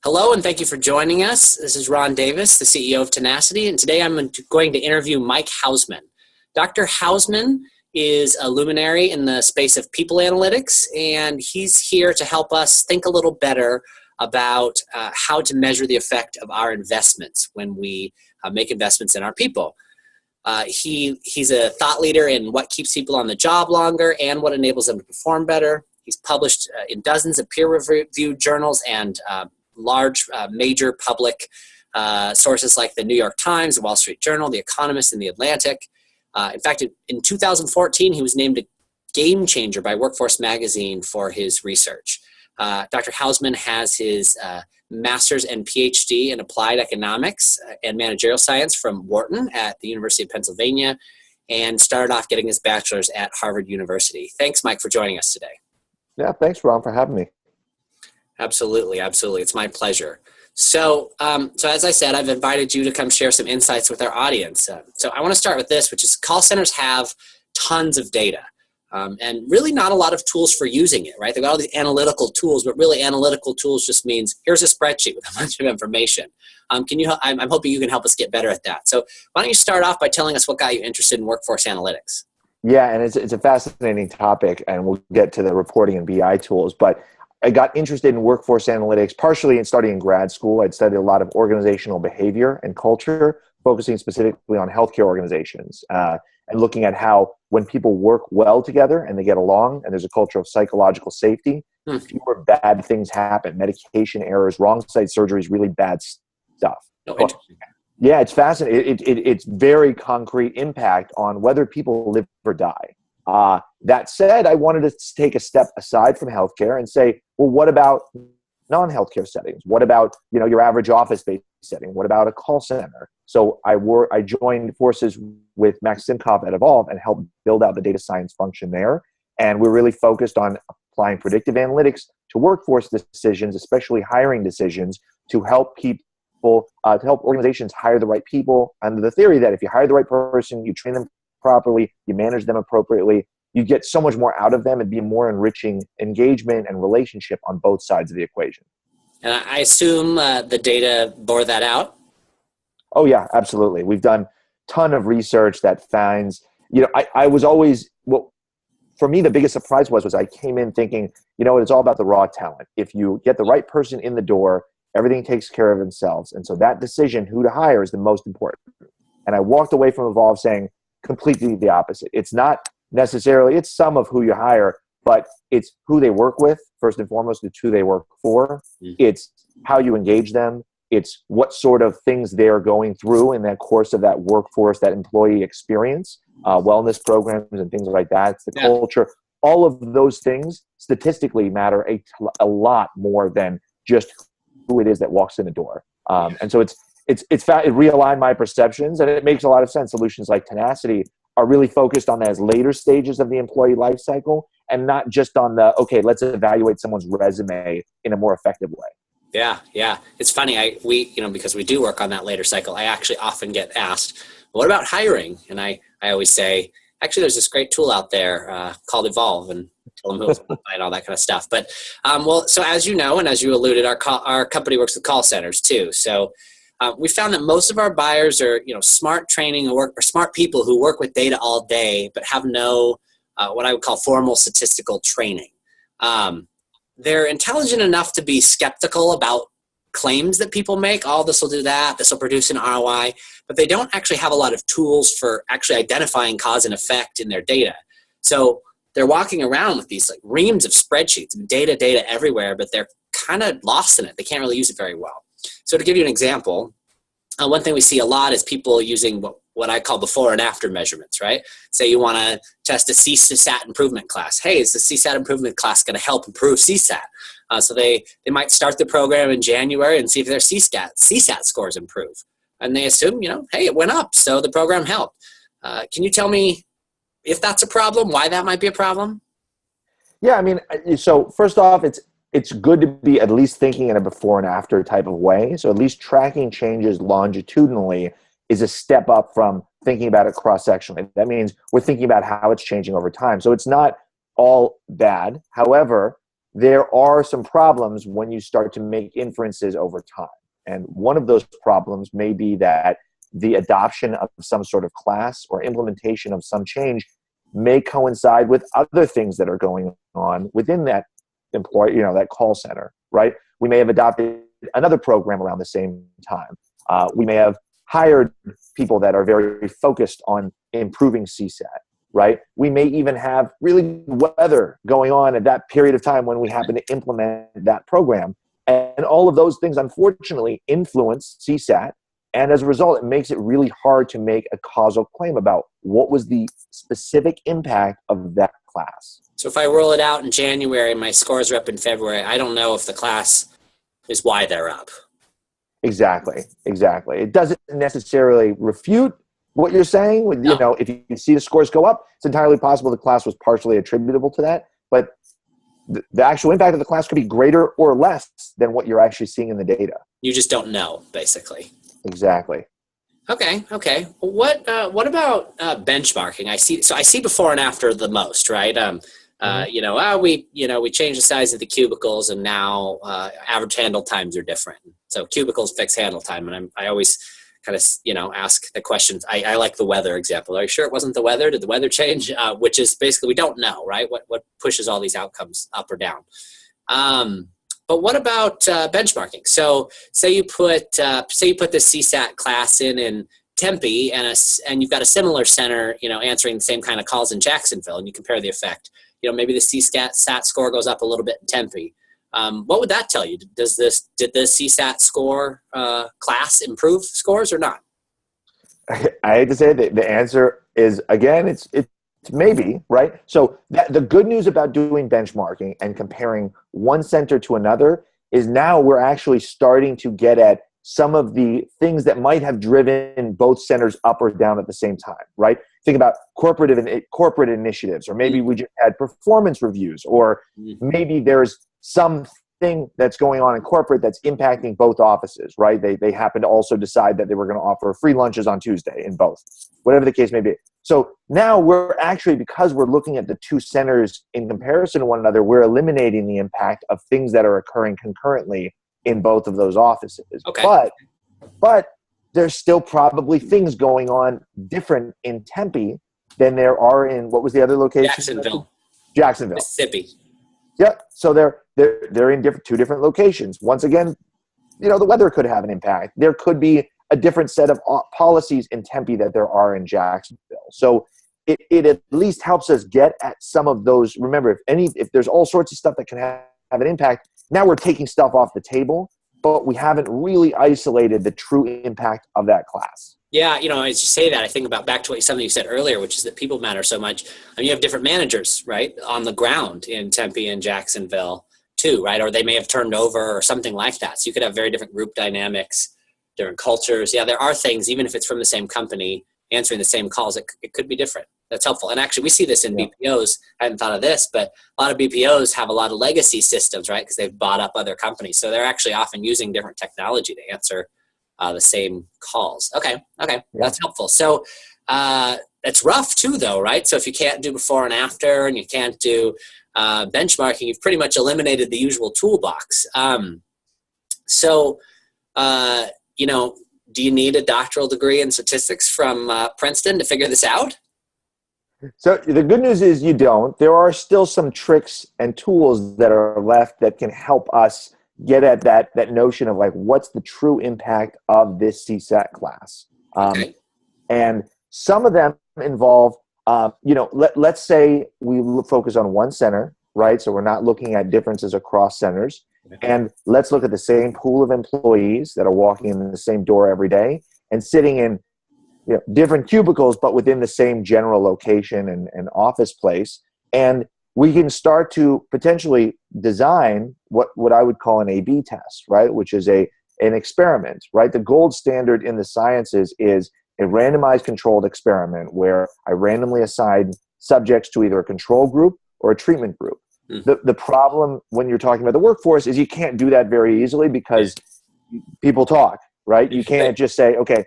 Hello, and thank you for joining us. This is Ron Davis, the CEO of Tenacity, and today I'm going to interview Mike Housman. Dr. Housman is a luminary in the space of people analytics, and he's here to help us think a little better about how to measure the effect of our investments when we make investments in our people. He's a thought leader in what keeps people on the job longer and what enables them to perform better. He's published in dozens of peer-reviewed journals and large major public sources like the New York Times, the Wall Street Journal, the Economist, and the Atlantic. In fact, in 2014, he was named a game changer by Workforce Magazine for his research. Dr. Housman has his master's and PhD in applied economics and managerial science from Wharton at the University of Pennsylvania, and started off getting his bachelor's at Harvard University. Thanks, Mike, for joining us today. Yeah, thanks, Ron, for having me. Absolutely, absolutely. It's my pleasure. So as I said, I've invited you to come share some insights with our audience. So I want to start with this, which is call centers have tons of data and really not a lot of tools for using it, right? They've got all these analytical tools, but really analytical tools just means here's a spreadsheet with a bunch of information. I'm hoping you can help us get better at that. So why don't you start off by telling us what got you interested in workforce analytics? Yeah, and it's a fascinating topic, and we'll get to the reporting and BI tools, but I got interested in workforce analytics partially in studying grad school. I'd studied a lot of organizational behavior and culture, focusing specifically on healthcare organizations and looking at how when people work well together and they get along and there's a culture of psychological safety, fewer bad things happen, medication errors, wrong site surgeries, really bad stuff. Oh, interesting. Yeah, it's fascinating. It's very concrete impact on whether people live or die. That said, I wanted to take a step aside from healthcare and say, well, what about non-healthcare settings? What about, your average office-based setting? What about a call center? So I joined forces with Max Simkoff at Evolve and helped build out the data science function there. And we're really focused on applying predictive analytics to workforce decisions, especially hiring decisions, to help people, to help organizations hire the right people under the theory that if you hire the right person, you train them properly, you manage them appropriately, you get so much more out of them and be more enriching engagement and relationship on both sides of the equation. And I assume the data bore that out? Oh yeah, absolutely. We've done a ton of research that finds, I was always, for me, the biggest surprise was I came in thinking, it's all about the raw talent. If you get the right person in the door, everything takes care of themselves. And so that decision, who to hire, is the most important. And I walked away from Evolve saying completely the opposite. It's not necessarily, it's some of who you hire, but it's who they work with, first and foremost. It's who they work for. It's how you engage them. It's what sort of things they're going through in that course of that workforce, that employee experience, wellness programs and things like that. It's the culture. All of those things statistically matter a lot more than just who it is that walks in the door. And so it realigned my perceptions, and it makes a lot of sense. Solutions like Tenacity are really focused on those later stages of the employee life cycle and not just on let's evaluate someone's resume in a more effective way. Yeah. It's funny. Because we do work on that later cycle, I actually often get asked, what about hiring? And I always say, actually, there's this great tool out there called Evolve, and tell them who it's and all that kind of stuff. But so as you know, and as you alluded, our company works with call centers too. So we found that most of our buyers are, smart smart people who work with data all day, but have no what I would call formal statistical training. They're intelligent enough to be skeptical about claims that people make. Oh, this will do that. This will produce an ROI, but they don't actually have a lot of tools for actually identifying cause and effect in their data. So they're walking around with these reams of spreadsheets and data everywhere, but they're kind of lost in it. They can't really use it very well. So to give you an example, one thing we see a lot is people using what I call before and after measurements, right? Say you want to test a CSAT improvement class. Hey, is the CSAT improvement class going to help improve CSAT? So they might start the program in January and see if their CSAT scores improve. And they assume, hey, it went up, so the program helped. Can you tell me if that's a problem, why that might be a problem? Yeah, so first off, it's good to be at least thinking in a before and after type of way. So at least tracking changes longitudinally is a step up from thinking about it cross-sectionally. That means we're thinking about how it's changing over time. So it's not all bad. However, there are some problems when you start to make inferences over time. And one of those problems may be that the adoption of some sort of class or implementation of some change may coincide with other things that are going on within that employee, that call center, right? We may have adopted another program around the same time. We may have hired people that are very focused on improving CSAT, right? We may even have really weather going on at that period of time when we happen to implement that program. And all of those things, unfortunately, influence CSAT. And as a result, it makes it really hard to make a causal claim about what was the specific impact of that class. So if I roll it out in January, my scores are up in February, I don't know if the class is why they're up. Exactly. It doesn't necessarily refute what you're saying. No. If you see the scores go up, it's entirely possible the class was partially attributable to that. But the actual impact of the class could be greater or less than what you're actually seeing in the data. You just don't know, basically. Exactly. Okay. What about benchmarking? I see before and after the most, right? We changed the size of the cubicles, and now average handle times are different. So cubicles fix handle time, and I always kind of ask the questions. I like the weather example. Are you sure it wasn't the weather? Did the weather change? Which is basically we don't know, right? What pushes all these outcomes up or down? But what about benchmarking? So say you put the CSAT class in Tempe, and you've got a similar center, answering the same kind of calls in Jacksonville, and you compare the effect. Maybe the CSAT score goes up a little bit in Tempe. What would that tell you? Did the CSAT score class improve scores or not? I hate to say it, the answer is, again, it's maybe, right? So the good news about doing benchmarking and comparing one center to another is now we're actually starting to get at some of the things that might have driven both centers up or down at the same time, right? Think about corporate initiatives, or maybe we just had performance reviews, or maybe there's something that's going on in corporate that's impacting both offices, right? They happen to also decide that they were going to offer free lunches on Tuesday in both, whatever the case may be. So now we're actually, because we're looking at the two centers in comparison to one another, we're eliminating the impact of things that are occurring concurrently in both of those offices. Okay. But there's still probably things going on different in Tempe than there are in, what was the other location? Jacksonville. Mississippi. Yeah. So they're in two different locations. Once again, the weather could have an impact. There could be a different set of policies in Tempe that there are in Jacksonville. So it at least helps us get at some of those. Remember, if there's all sorts of stuff that can have an impact, now we're taking stuff off the table, but we haven't really isolated the true impact of that class. Yeah, as you say that, I think about back to something you said earlier, which is that people matter so much. I mean, you have different managers, right, on the ground in Tempe and Jacksonville too, right? Or they may have turned over or something like that. So you could have very different group dynamics, different cultures. Yeah, there are things, even if it's from the same company, answering the same calls, it could be different. That's helpful. And actually, we see this in BPOs. I hadn't thought of this, but a lot of BPOs have a lot of legacy systems, right? Because they've bought up other companies. So they're actually often using different technology to answer the same calls. Okay. That's helpful. So it's rough too, though, right? So if you can't do before and after, and you can't do benchmarking, you've pretty much eliminated the usual toolbox. Do you need a doctoral degree in statistics from Princeton to figure this out? So the good news is you don't. There are still some tricks and tools that are left that can help us get at that notion of like, what's the true impact of this CSAT class? Okay. And some of them involve, let's say we focus on one center, right? So we're not looking at differences across centers. And let's look at the same pool of employees that are walking in the same door every day and sitting in different cubicles, but within the same general location and office place. And we can start to potentially design what I would call an A/B test, right? Which is an experiment, right? The gold standard in the sciences is a randomized controlled experiment where I randomly assign subjects to either a control group or a treatment group. The problem when you're talking about the workforce is you can't do that very easily because people talk, right? You can't just say, okay,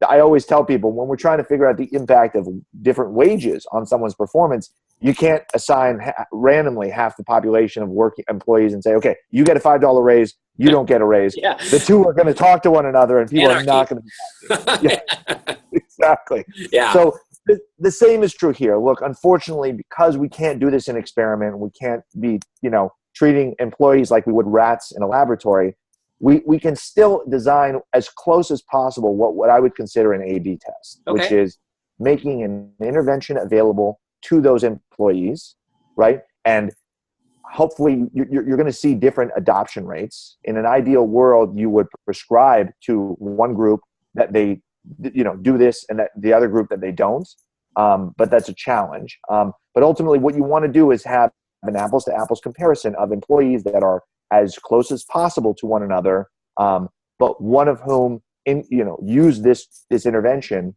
I always tell people when we're trying to figure out the impact of different wages on someone's performance, You can't assign randomly half the population of working employees and say, okay, you get a $5 raise, you don't get a raise. Yeah. The two are going to talk to one another, and people Anarchy. are not going to be happy. Yeah, exactly. Yeah. So the same is true here. Look, unfortunately, because we can't do this in experiment, we can't be, treating employees like we would rats in a laboratory. We can still design as close as possible what I would consider an A/B test, Okay. which is making an intervention available to those employees, right? And hopefully you're going to see different adoption rates. In an ideal world, you would prescribe to one group that they do this, and that the other group that they don't. But that's a challenge. But ultimately, what you want to do is have an apples to apples comparison of employees that are as close as possible to one another, but one of whom use this intervention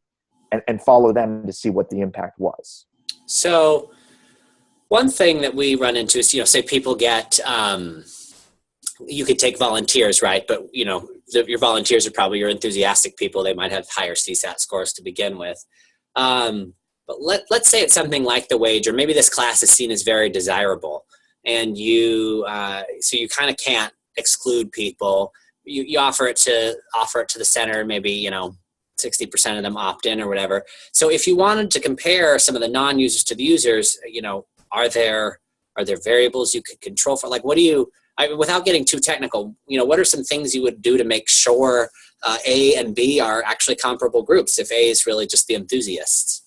and follow them to see what the impact was. So one thing that we run into is, say people get, you could take volunteers, right? But, your volunteers are probably your enthusiastic people. They might have higher CSAT scores to begin with. But let's say it's something like the wage, or maybe this class is seen as very desirable, and so you kind of can't exclude people. You offer it to the center, maybe 60% of them opt in or whatever. So if you wanted to compare some of the non-users to the users, are there variables you could control for? Like, without getting too technical, what are some things you would do to make sure A and B are actually comparable groups if A is really just the enthusiasts?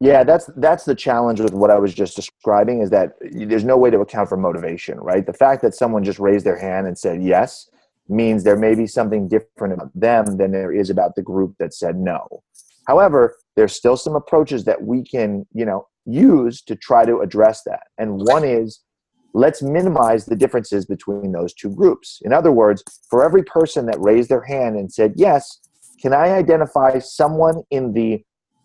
Yeah, that's the challenge with what I was just describing, is that there's no way to account for motivation, right? The fact that someone just raised their hand and said yes means there may be something different about them than there is about the group that said no. However, there's still some approaches that we can, use to try to address that. And one is, let's minimize the differences between those two groups. In other words, for every person that raised their hand and said yes, can I identify someone in the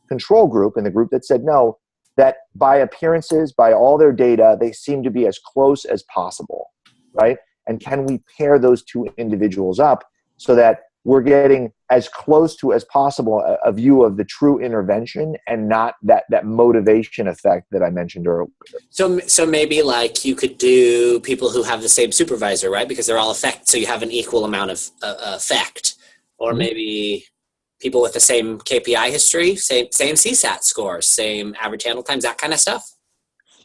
control group, in the group that said no, that by appearances, by all their data, they seem to be as close as possible, right? And can we pair those two individuals up so that we're getting as close to as possible a view of the true intervention, and not that motivation effect that I mentioned earlier. So maybe like you could do people who have the same supervisor, right? Because they're all effect, so you have an equal amount of effect. Or maybe people with the same KPI history, same CSAT scores, same average handle times, that kind of stuff?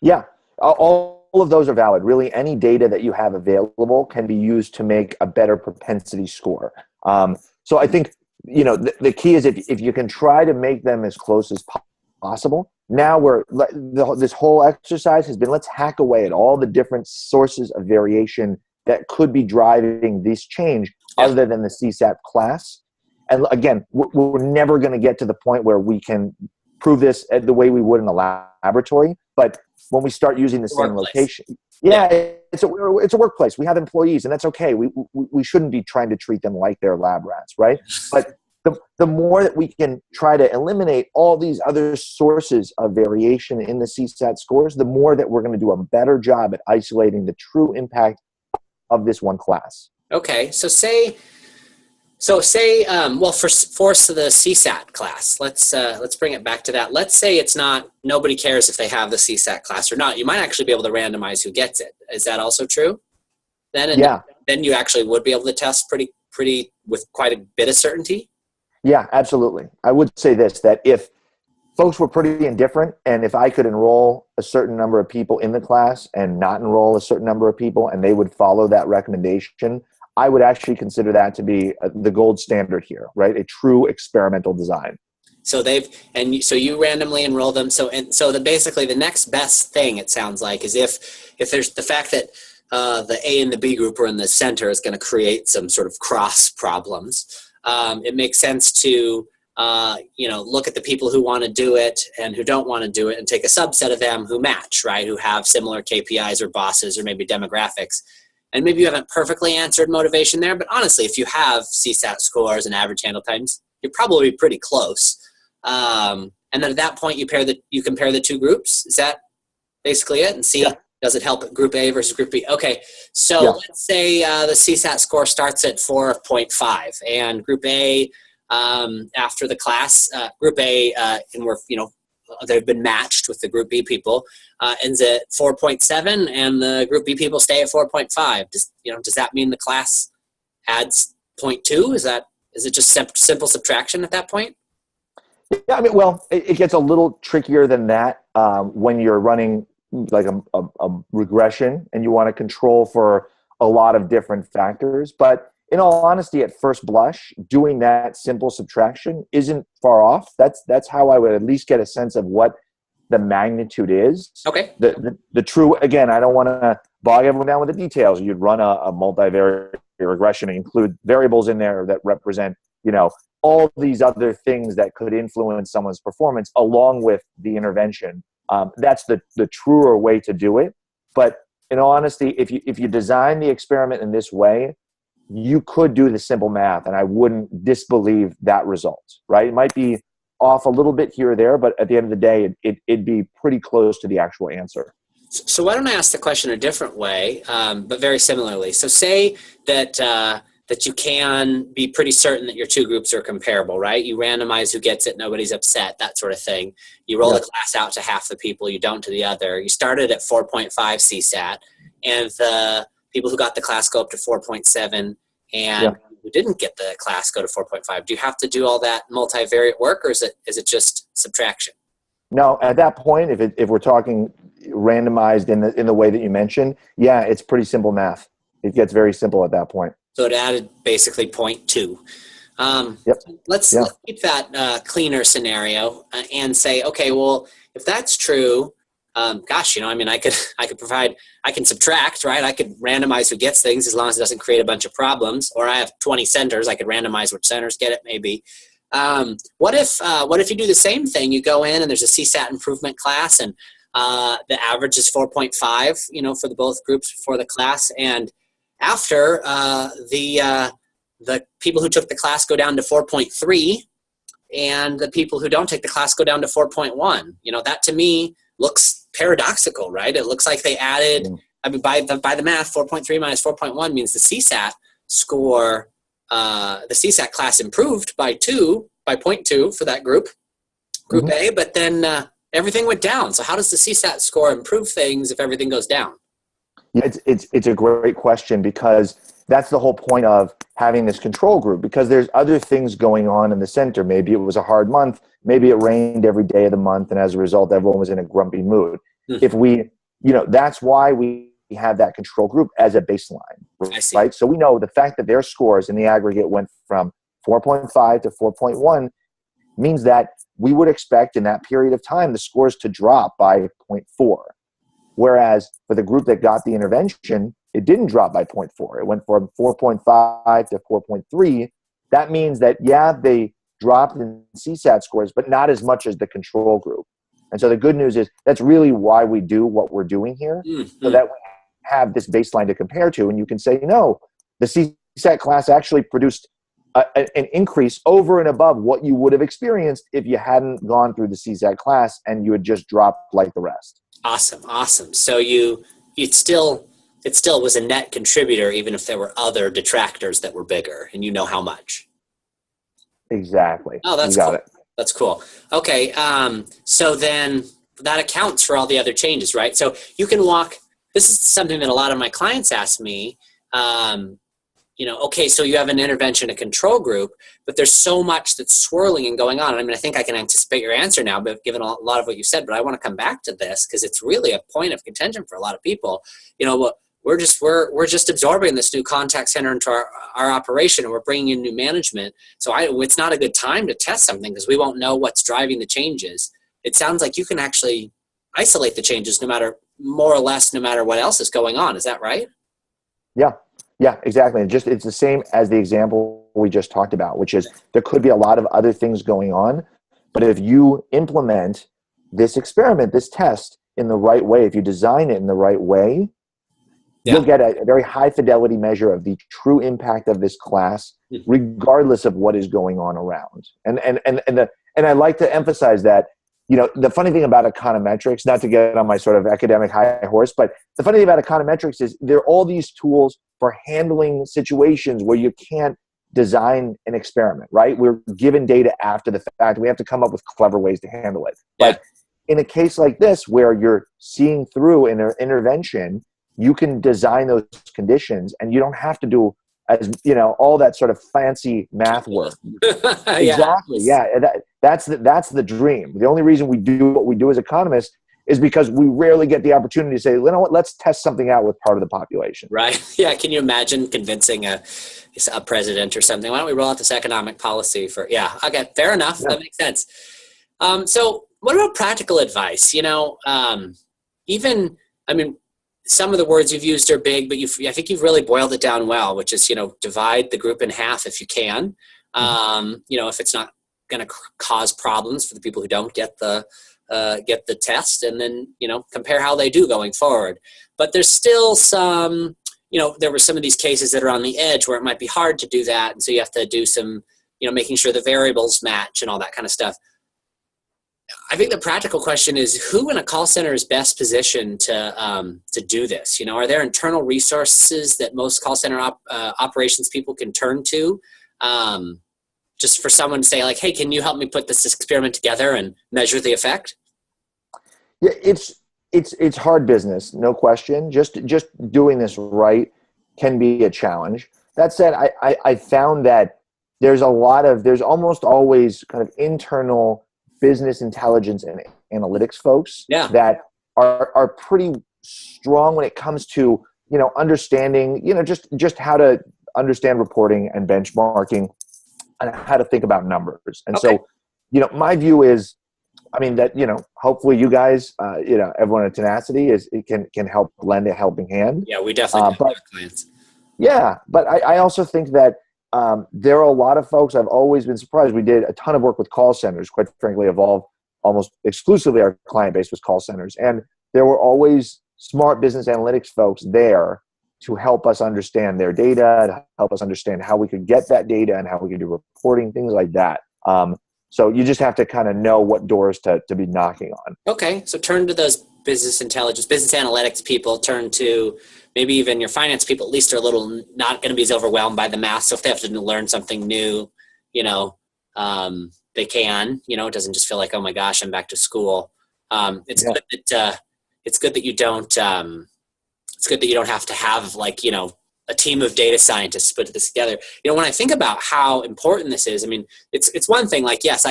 Yeah. All of those are valid. Really, any data that you have available can be used to make a better propensity score. So I think, the key is if you can try to make them as close as possible. Now this whole exercise has been, let's hack away at all the different sources of variation that could be driving this change other than the CSAT class. And again, we're never going to get to the point where we can prove this the way we would in a laboratory. But when we start using the same location, it's a workplace. We have employees, and that's okay. We shouldn't be trying to treat them like they're lab rats, right? But the more that we can try to eliminate all these other sources of variation in the CSAT scores, the more that we're going to do a better job at isolating the true impact of this one class. Okay, so say, for the CSAT class, let's bring it back to that. Let's say it's not, nobody cares if they have the CSAT class or not. You might actually be able to randomize who gets it. Is that also true? Then you actually would be able to test pretty with quite a bit of certainty. Yeah, absolutely. I would say this, that if folks were pretty indifferent, and if I could enroll a certain number of people in the class and not enroll a certain number of people, and they would follow that recommendation, I would actually consider that to be the gold standard here, right? A true experimental design. So you randomly enroll them. Basically the next best thing, it sounds like, is if there's the fact that the A and the B group are in the center is going to create some sort of cross problems. It makes sense to look at the people who want to do it and who don't want to do it, and take a subset of them who match, right? Who have similar KPIs or bosses or maybe demographics. And maybe you haven't perfectly answered motivation there, but honestly, if you have CSAT scores and average handle times, you're probably pretty close. And then at that point, you compare the two groups. Is that basically it? And see, does it help Group A versus Group B? Okay, so let's say the CSAT score starts at 4.5, and Group A, after the class, Group A, and we're they've been matched with the Group B people, ends at 4.7, and the Group B people stay at 4.5. Does that mean the class adds 0.2? Is it just simple subtraction at that point? Yeah, I mean, well, it gets a little trickier than that when you're running like a regression and you want to control for a lot of different factors. But in all honesty, at first blush, doing that simple subtraction isn't far off. That's how I would at least get a sense of what the magnitude is. Okay. The true, again, I don't want to bog everyone down with the details. You'd run a multivariate regression and include variables in there that represent, all these other things that could influence someone's performance along with the intervention. That's the truer way to do it. But in all honesty, if you design the experiment in this way, you could do the simple math, and I wouldn't disbelieve that result, right? It might be off a little bit here or there, but at the end of the day, it'd be pretty close to the actual answer. So why don't I ask the question a different way, but very similarly. So say that you can be pretty certain that your two groups are comparable, right? You randomize who gets it, nobody's upset, that sort of thing. You roll the class out to half the people, you don't to the other. You started at 4.5 CSAT, and the people who got the class go up to 4.7, and who didn't get the class go to 4.5. Do you have to do all that multivariate work, or is it just subtraction? No, at that point, if we're talking randomized in the way that you mentioned, it's pretty simple math. It gets very simple at that point. So it added basically 0.2. Let's keep that cleaner scenario and say, okay, well, if that's true, I can subtract, right? I could randomize who gets things as long as it doesn't create a bunch of problems. Or I have 20 centers, I could randomize which centers get it, maybe. What if you do the same thing? You go in and there's a CSAT improvement class, and the average is 4.5, for the both groups for the class, and after the people who took the class go down to 4.3, and the people who don't take the class go down to 4.1. That to me looks paradoxical, right? It looks like they added. I mean, by the math, 4.3 minus 4.1 means the CSAT score. The CSAT class improved by 0.2 for that group A, but then everything went down. So how does the CSAT score improve things if everything goes down? Yeah, it's a great question, because that's the whole point of having this control group, because there's other things going on in the center. Maybe it was a hard month. Maybe it rained every day of the month, and as a result, everyone was in a grumpy mood. If we, that's why we have that control group as a baseline, right? So we know the fact that their scores in the aggregate went from 4.5 to 4.1 means that we would expect in that period of time the scores to drop by 0.4. Whereas for the group that got the intervention, it didn't drop by 0.4. It went from 4.5 to 4.3. That means that, they dropped in CSAT scores, but not as much as the control group. And so the good news is that's really why we do what we're doing here, so that we have this baseline to compare to. And you can say, no, the CSAT class actually produced an increase over and above what you would have experienced if you hadn't gone through the CSAT class and you had just dropped like the rest. Awesome. So it still was a net contributor, even if there were other detractors that were bigger, and how much. Exactly. Oh, that's cool. It. That's cool. Okay. So then that accounts for all the other changes, right? So you can this is something that a lot of my clients ask me, okay, so you have an intervention, a control group, but there's so much that's swirling and going on. I mean, I think I can anticipate your answer now, but given a lot of what you said, but I want to come back to this because it's really a point of contention for a lot of people. We're just absorbing this new contact center into our operation, and we're bringing in new management. So it's not a good time to test something because we won't know what's driving the changes. It sounds like you can actually isolate the changes more or less no matter what else is going on. Is that right? Yeah, exactly. It's the same as the example we just talked about, which is there could be a lot of other things going on, but if you implement this experiment, this test in the right way, if you design it in the right way, you'll get a very high fidelity measure of the true impact of this class, regardless of what is going on around. And I like to emphasize that, the funny thing about econometrics, not to get on my sort of academic high horse, but the funny thing about econometrics is there are all these tools for handling situations where you can't design an experiment, right? We're given data after the fact. We have to come up with clever ways to handle it. But in a case like this where you're seeing through an intervention, you can design those conditions and you don't have to do all that sort of fancy math work. Exactly. Yeah. That's the dream. The only reason we do what we do as economists is because we rarely get the opportunity to say, you know what, let's test something out with part of the population. Right. Yeah. Can you imagine convincing a president or something? Why don't we roll out this economic policy for, okay, fair enough. Yeah. That makes sense. So what about practical advice? Some of the words you've used are big, but I think you've really boiled it down well, which is, divide the group in half if you can. If it's not going to cause problems for the people who don't get the test, and then, compare how they do going forward. But there's still some, there were some of these cases that are on the edge where it might be hard to do that. And so you have to do some, making sure the variables match and all that kind of stuff. I think the practical question is, who in a call center is best positioned to do this? Are there internal resources that most call center operations people can turn to, just for someone to say, like, hey, can you help me put this experiment together and measure the effect? Yeah, it's hard business, no question. Just doing this right can be a challenge. That said, I found that there's almost always kind of internal business intelligence and analytics folks that are pretty strong when it comes to, understanding, just how to understand reporting and benchmarking and how to think about numbers. And so, my view is, that, hopefully you guys, everyone at Tenacity can help lend a helping hand. Yeah, we definitely do clients. Yeah, but I also think that there are a lot of folks. I've always been surprised. We did a ton of work with call centers. Quite frankly, Evolve almost exclusively our client base was call centers, and there were always smart business analytics folks there to help us understand their data, to help us understand how we could get that data and how we could do reporting, things like that. So you just have to kind of know what doors to be knocking on. Okay, so turn to those business intelligence, business analytics people, turn to maybe even your finance people, at least are a little not going to be as overwhelmed by the math. So if they have to learn something new, they can, it doesn't just feel like, oh my gosh, I'm back to school. It's good that you don't, it's good that you don't have to have a team of data scientists put this together. When I think about how important this is, it's one thing, yes,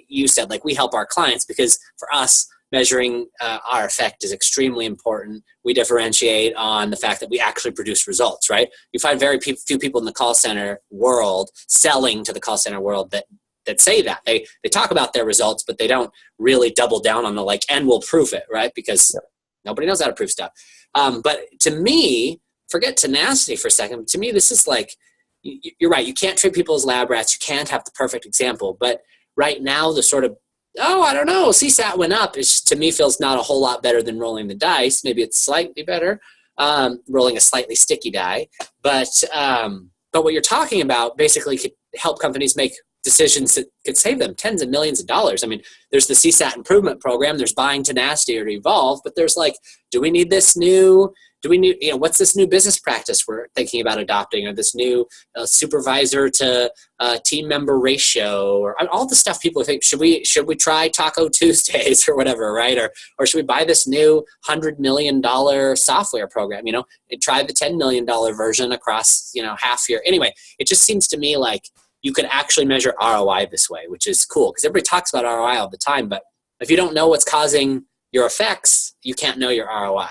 you said, we help our clients because for us, measuring our effect is extremely important. We differentiate on the fact that we actually produce results, right? You find very few people in the call center world selling to the call center world that say that. They talk about their results, but they don't really double down on the and we'll prove it, right? Because nobody knows how to prove stuff. But to me, forget Tenacity for a second. To me, this is you're right. You can't treat people as lab rats. You can't have the perfect example. But right now, the sort of, I don't know, CSAT went up. It to me feels not a whole lot better than rolling the dice. Maybe it's slightly better, rolling a slightly sticky die. But what you're talking about basically could help companies make decisions that could save them tens of millions of dollars. There's the CSAT improvement program. There's buying Tenacity or Evolve. But there's do we need this new? Do we need, what's this new business practice we're thinking about adopting, or this new supervisor to team member ratio, or all the stuff people think, should we try Taco Tuesdays or whatever, right? Or should we buy this new $100 million software program, and try the $10 million version across, half year. Anyway, it just seems to me like you could actually measure ROI this way, which is cool because everybody talks about ROI all the time, but if you don't know what's causing your effects, you can't know your ROI.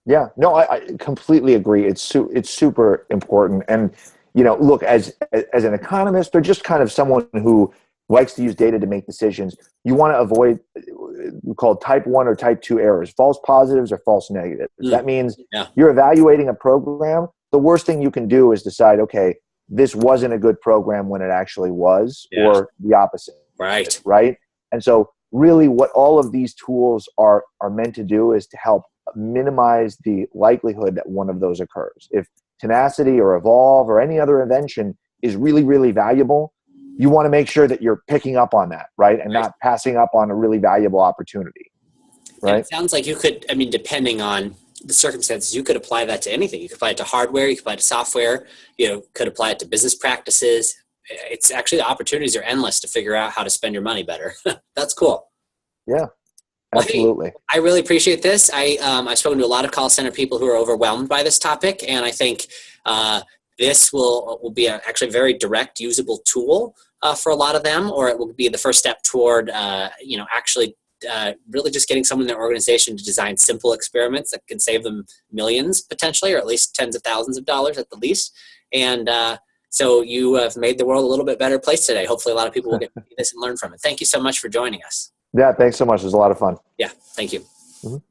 Yeah, no, I completely agree. It's super important. And, look, as an economist or just kind of someone who likes to use data to make decisions, you want to avoid we call type 1 or type 2 errors, false positives or false negatives. That means you're evaluating a program. The worst thing you can do is decide, okay, this wasn't a good program when it actually was, or the opposite. Right. Right. And so really what all of these tools are meant to do is to help minimize the likelihood that one of those occurs. If Tenacity or Evolve or any other invention is really, really valuable, you want to make sure that you're picking up on that, right? And not passing up on a really valuable opportunity, right? And it sounds like you could, depending on the circumstances, you could apply that to anything. You could apply it to hardware, you could apply it to software, could apply it to business practices. It's actually, the opportunities are endless to figure out how to spend your money better. That's cool. Yeah. Well, Absolutely. hey, I really appreciate this. I've spoken to a lot of call center people who are overwhelmed by this topic, and I think this will be actually a very direct, usable tool for a lot of them, or it will be the first step toward actually really just getting someone in their organization to design simple experiments that can save them millions potentially, or at least tens of thousands of dollars at the least. And so you have made the world a little bit better place today. Hopefully a lot of people will get to see this and learn from it. Thank you so much for joining us. Yeah, thanks so much. It was a lot of fun. Yeah, thank you. Mhm.